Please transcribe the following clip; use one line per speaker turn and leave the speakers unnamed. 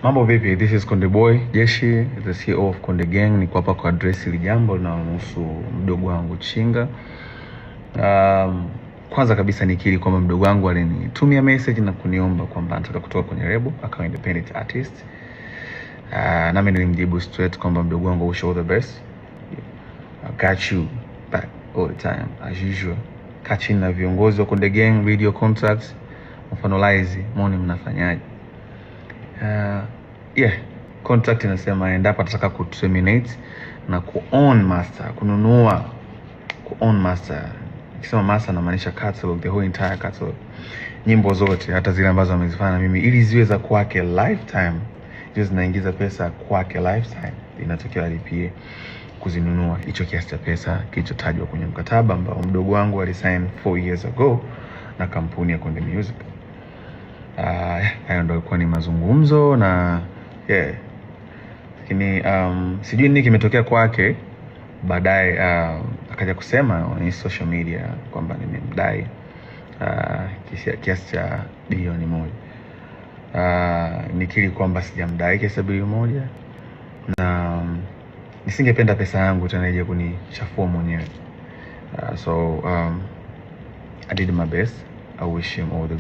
Mambo vipi? This is Konde Boy Jeshi, the CEO of Konde Gang. Niko hapa kwa address hili jambo linalohusu mdogo wangu Chinga. Kwanza kabisa nikiri kwamba mdogo wangu alinitumia message na kuniomba kwamba anataka kutoka kwenye label akawa independent artist. Nami nilimjibu straight kwamba mdogo wangu, wish all the best. I got you back all the time as usual. Kachini na viongozi wa Konde Gang, video contracts, mfanolize, muone mnafanyaje. Contract inasema endapo atataka ku-terminate na ku-own master, kununua ku-own master. Nikisema master namaanisha catalog, the whole entire catalog. Nyimbo zote hata zile ambazo amezifanya mimi ili ziwe za kwake lifetime. Hizo zinaingiza pesa kwake lifetime. Inatokea alipie kuzinunua hicho kiasi cha pesa kilichotajwa kwenye mkataba ambao mdogo wangu alisign 4 years ago na kampuni ya Konde Music. Hayo ndio ilikuwa ni mazungumzo na lakini sijui nini kimetokea kwake baadaye. Akaja kusema kwenye social media kwamba nimemdai kiasi cha bilioni 1. Nikiri kwamba sijamdai kiasi cha bilioni 1 na nisingependa pesa yangu tena ije kunichafua mwenyewe. So I did my best. I wish him all the